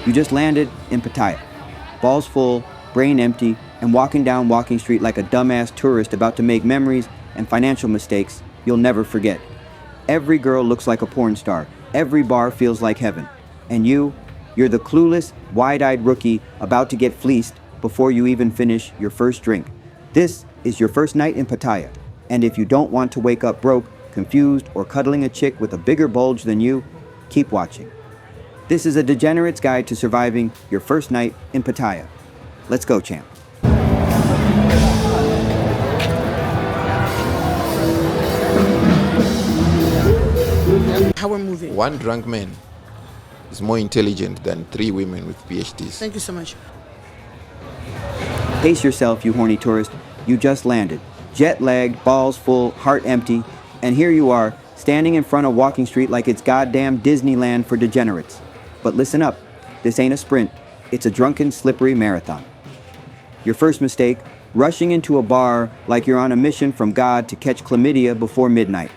You just landed in Pattaya. Balls full, brain empty, and walking down Walking Street like a dumbass tourist about to make memories and financial mistakes you'll never forget. Every girl looks like a porn star. Every bar feels like heaven. And you're the clueless, wide-eyed rookie about to get fleeced before you even finish your first drink. This is your first night in Pattaya. And if you don't want to wake up broke, confused, or cuddling a chick with a bigger bulge than you, keep watching. This is a Degenerate's Guide to Surviving Your First Night in Pattaya. Let's go, champ. How we're moving. One drunk man is more intelligent than 3 women with PhDs. Thank you so much. Pace yourself, you horny tourist. You just landed. Jet-lagged, balls full, heart empty, and here you are, standing in front of Walking Street like it's goddamn Disneyland for degenerates. But listen up, this ain't a sprint, it's a drunken, slippery marathon. Your first mistake, rushing into a bar like you're on a mission from God to catch chlamydia before midnight.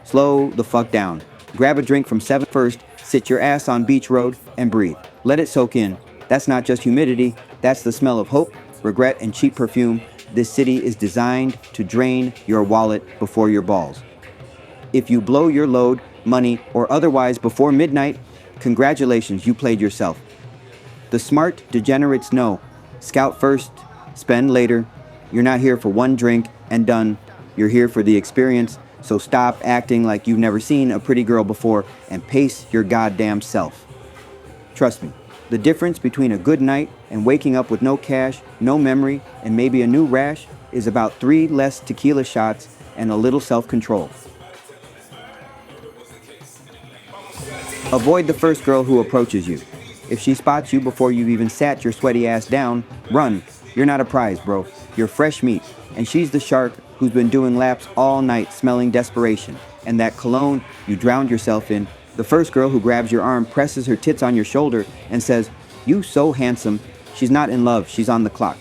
Slow the fuck down. Grab a drink from 7 First, sit your ass on Beach Road, and breathe. Let it soak in. That's not just humidity, that's the smell of hope, regret, and cheap perfume. This city is designed to drain your wallet before your balls. If you blow your load, money, or otherwise before midnight, congratulations, you played yourself. The smart degenerates know. Scout first, spend later. You're not here for one drink and done. You're here for the experience, so stop acting like you've never seen a pretty girl before and pace your goddamn self. Trust me, the difference between a good night and waking up with no cash, no memory, and maybe a new rash is about 3 less tequila shots and a little self-control. Avoid the first girl who approaches you. If she spots you before you've even sat your sweaty ass down, run. You're not a prize, bro. You're fresh meat. And she's the shark who's been doing laps all night smelling desperation. And that cologne you drowned yourself in. The first girl who grabs your arm presses her tits on your shoulder and says, "You so handsome." She's not in love, she's on the clock.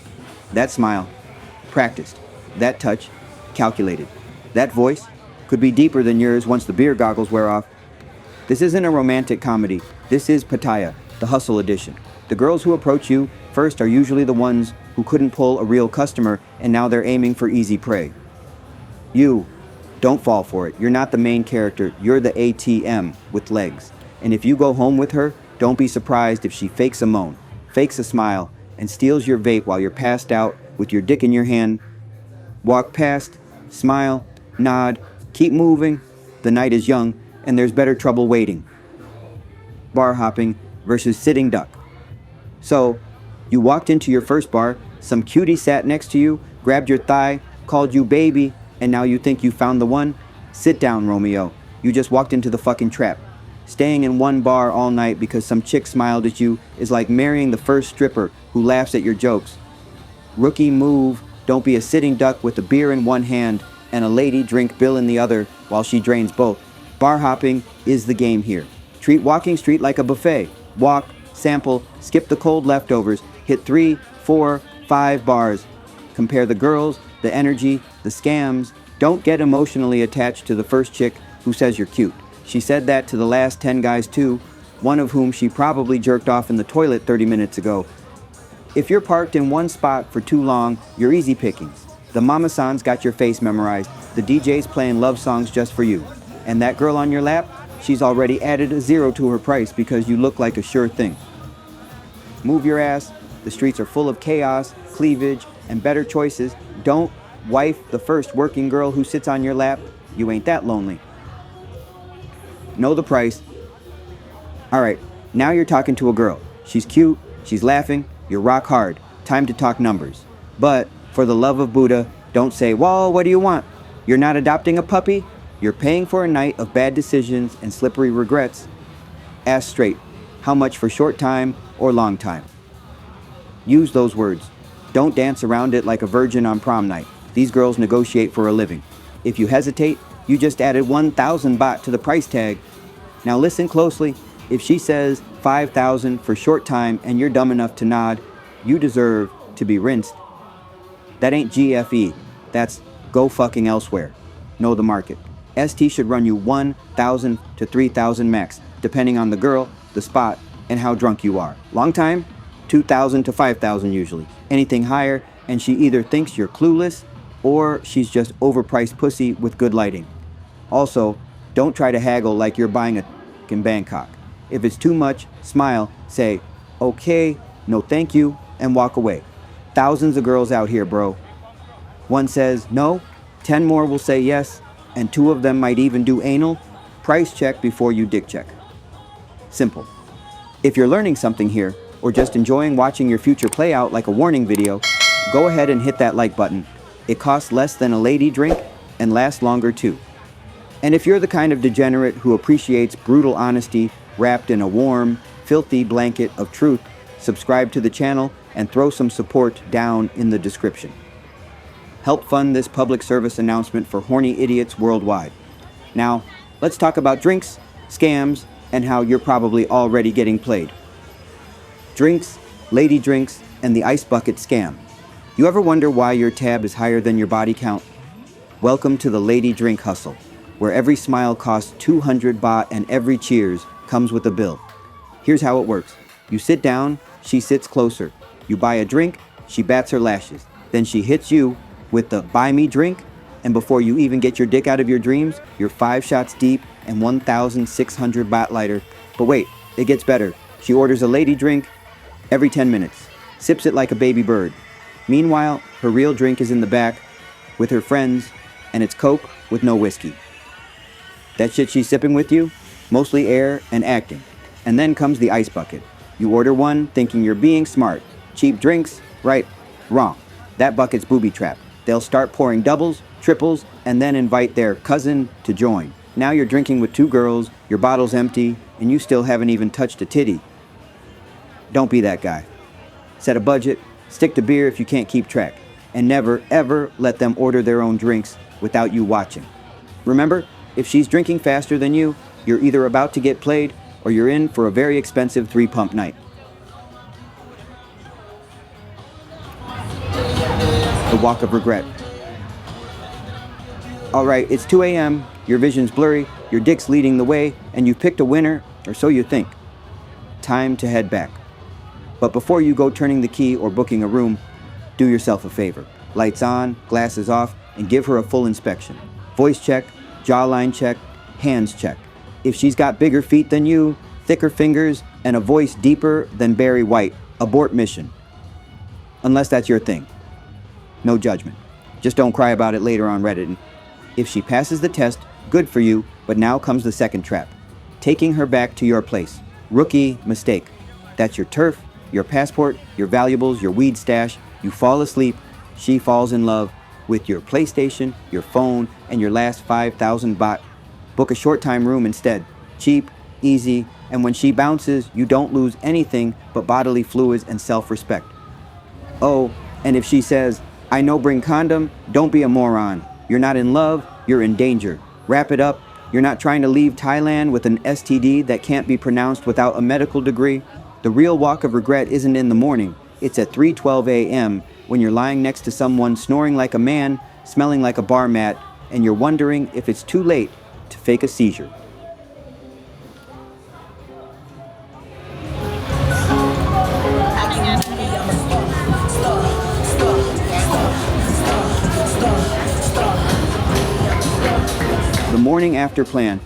That smile, practiced. That touch, calculated. That voice could be deeper than yours once the beer goggles wear off. This isn't a romantic comedy. This is Pattaya, the hustle edition. The girls who approach you first are usually the ones who couldn't pull a real customer and now they're aiming for easy prey. You, don't fall for it. You're not the main character. You're the ATM with legs. And if you go home with her, don't be surprised if she fakes a moan, fakes a smile, and steals your vape while you're passed out with your dick in your hand. Walk past, smile, nod, keep moving. The night is young, and there's better trouble waiting. Bar hopping versus sitting duck. So, you walked into your first bar, some cutie sat next to you, grabbed your thigh, called you baby, and now you think you found the one? Sit down, Romeo. You just walked into the fucking trap. Staying in one bar all night because some chick smiled at you is like marrying the first stripper who laughs at your jokes. Rookie move, don't be a sitting duck with a beer in one hand and a lady drink bill in the other while she drains both. Bar hopping is the game here. Treat Walking Street like a buffet. Walk, sample, skip the cold leftovers, hit 3, 4, 5 bars. Compare the girls, the energy, the scams. Don't get emotionally attached to the first chick who says you're cute. She said that to the last 10 guys too, one of whom she probably jerked off in the toilet 30 minutes ago. If you're parked in one spot for too long, you're easy pickings. The mama-san's got your face memorized. The DJ's playing love songs just for you. And that girl on your lap, she's already added a 0 to her price because you look like a sure thing. Move your ass. The streets are full of chaos, cleavage, and better choices. Don't wife the first working girl who sits on your lap. You ain't that lonely. Know the price. Alright, now you're talking to a girl. She's cute, she's laughing, you're rock hard. Time to talk numbers. But, for the love of Buddha, don't say, "Well, what do you want?" You're not adopting a puppy? You're paying for a night of bad decisions and slippery regrets. Ask straight, how much for short time or long time? Use those words. Don't dance around it like a virgin on prom night. These girls negotiate for a living. If you hesitate, you just added 1,000 baht to the price tag. Now listen closely. If she says 5,000 for short time and you're dumb enough to nod, you deserve to be rinsed. That ain't GFE. That's go fucking elsewhere. Know the market. ST should run you 1,000 to 3,000 max, depending on the girl, the spot, and how drunk you are. Long time? 2,000 to 5,000 usually. Anything higher, and she either thinks you're clueless or she's just overpriced pussy with good lighting. Also, don't try to haggle like you're buying a in Bangkok. If it's too much, smile, say, okay, no thank you, and walk away. Thousands of girls out here, bro. One says no, 10 more will say yes, and 2 of them might even do anal. Price check before you dick check. Simple. If you're learning something here, or just enjoying watching your future play out like a warning video, go ahead and hit that like button. It costs less than a lady drink and lasts longer too. And if you're the kind of degenerate who appreciates brutal honesty wrapped in a warm, filthy blanket of truth, subscribe to the channel and throw some support down in the description. Help fund this public service announcement for horny idiots worldwide. Now, let's talk about drinks, scams, and how you're probably already getting played. Drinks, lady drinks, and the ice bucket scam. You ever wonder why your tab is higher than your body count? Welcome to the lady drink hustle, where every smile costs 200 baht and every cheers comes with a bill. Here's how it works. You sit down, she sits closer. You buy a drink, she bats her lashes. Then she hits you with the buy me drink, and before you even get your dick out of your dreams, you're 5 shots deep and 1,600 baht lighter. But wait, it gets better. She orders a lady drink every 10 minutes, sips it like a baby bird. Meanwhile, her real drink is in the back with her friends, and it's Coke with no whiskey. That shit she's sipping with you? Mostly air and acting. And then comes the ice bucket. You order one thinking you're being smart. Cheap drinks? Right. Wrong. That bucket's booby trap. They'll start pouring doubles, triples, and then invite their cousin to join. Now you're drinking with 2 girls, your bottle's empty, and you still haven't even touched a titty. Don't be that guy. Set a budget, stick to beer if you can't keep track, and never, ever let them order their own drinks without you watching. Remember, if she's drinking faster than you, you're either about to get played or you're in for a very expensive 3-pump night. The walk of regret. Alright, it's 2 a.m., your vision's blurry, your dick's leading the way, and you've picked a winner, or so you think. Time to head back. But before you go turning the key or booking a room, do yourself a favor. Lights on, glasses off, and give her a full inspection. Voice check, jawline check, hands check. If she's got bigger feet than you, thicker fingers, and a voice deeper than Barry White, abort mission. Unless that's your thing. No judgment. Just don't cry about it later on Reddit. If she passes the test, good for you, but now comes the second trap. Taking her back to your place. Rookie mistake. That's your turf, your passport, your valuables, your weed stash. You fall asleep, she falls in love with your PlayStation, your phone, and your last 5,000 baht. Book a short-time room instead. Cheap, easy, and when she bounces, you don't lose anything but bodily fluids and self-respect. Oh, and if she says, I know bring condom, don't be a moron. You're not in love, you're in danger. Wrap it up. You're not trying to leave Thailand with an STD that can't be pronounced without a medical degree. The real walk of regret isn't in the morning. It's at 3:12 a.m. when you're lying next to someone snoring like a man, smelling like a bar mat, and you're wondering if it's too late to fake a seizure. The morning after plan.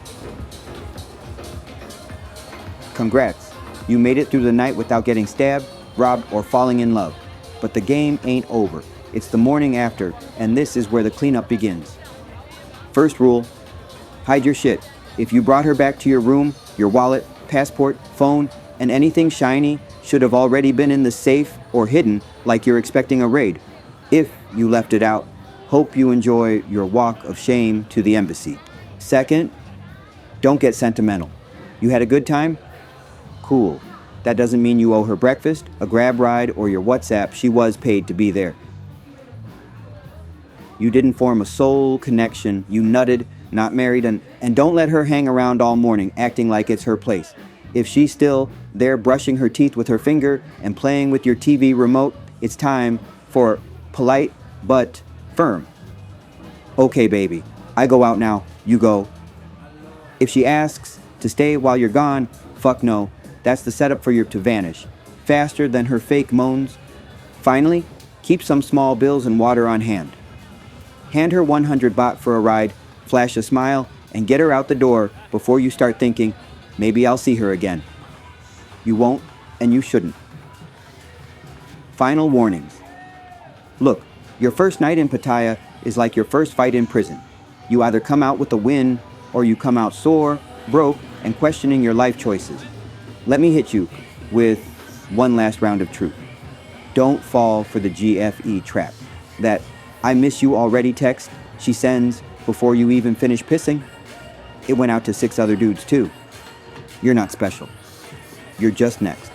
Congrats. You made it through the night without getting stabbed, robbed, or falling in love. But the game ain't over. It's the morning after, and this is where the cleanup begins. First rule, hide your shit. If you brought her back to your room, your wallet, passport, phone, and anything shiny should have already been in the safe or hidden like you're expecting a raid. If you left it out, hope you enjoy your walk of shame to the embassy. Second, don't get sentimental. You had a good time? Cool. That doesn't mean you owe her breakfast, a grab ride, or your WhatsApp. She was paid to be there. You didn't form a soul connection. You nutted, not married, and don't let her hang around all morning acting like it's her place. If she's still there brushing her teeth with her finger and playing with your TV remote, it's time for polite but firm. Okay, baby, I go out now, you go. If she asks to stay while you're gone, fuck no. That's the setup for you to vanish, faster than her fake moans. Finally, keep some small bills and water on hand. Hand her 100 baht for a ride, flash a smile, and get her out the door before you start thinking, maybe I'll see her again. You won't, and you shouldn't. Final warnings. Look, your first night in Pattaya is like your first fight in prison. You either come out with a win, or you come out sore, broke, and questioning your life choices. Let me hit you with one last round of truth. Don't fall for the GFE trap. That "I miss you already" text she sends before you even finish pissing. It went out to 6 other dudes too. You're not special. You're just next.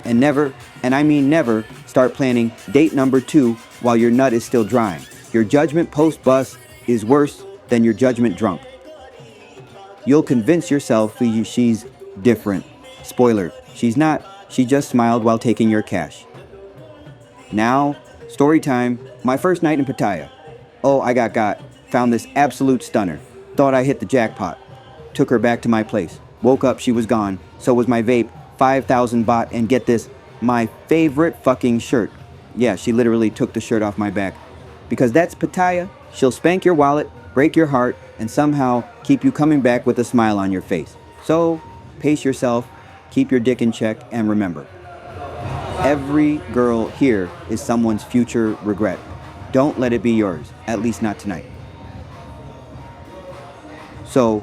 And never, and I mean never, start planning date number 2 while your nut is still drying. Your judgment post-bus is worse than your judgment drunk. You'll convince yourself she's different. Spoiler, she's not. She just smiled while taking your cash. Now, story time. My first night in Pattaya. Oh, I got. Found this absolute stunner. Thought I hit the jackpot. Took her back to my place. Woke up, she was gone. So was my vape, 5,000 baht, and get this, my favorite fucking shirt. Yeah, she literally took the shirt off my back. Because that's Pattaya. She'll spank your wallet, break your heart, and somehow keep you coming back with a smile on your face. So, pace yourself, keep your dick in check, and remember, every girl here is someone's future regret. Don't let it be yours, at least not tonight. So,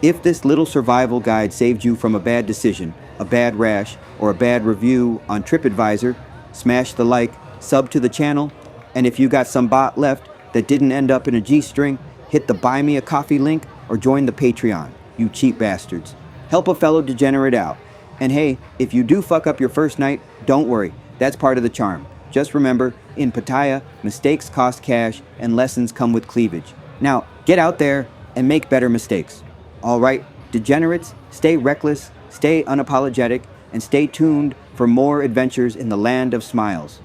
if this little survival guide saved you from a bad decision, a bad rash, or a bad review on TripAdvisor, smash the like, sub to the channel, and if you got some baht left that didn't end up in a G-string, hit the Buy Me a Coffee link or join the Patreon, you cheap bastards. Help a fellow degenerate out. And hey, if you do fuck up your first night, don't worry, that's part of the charm. Just remember, in Pattaya, mistakes cost cash and lessons come with cleavage. Now, get out there and make better mistakes. All right, degenerates, stay reckless, stay unapologetic, and stay tuned for more adventures in the land of smiles.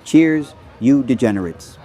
Cheers, you degenerates.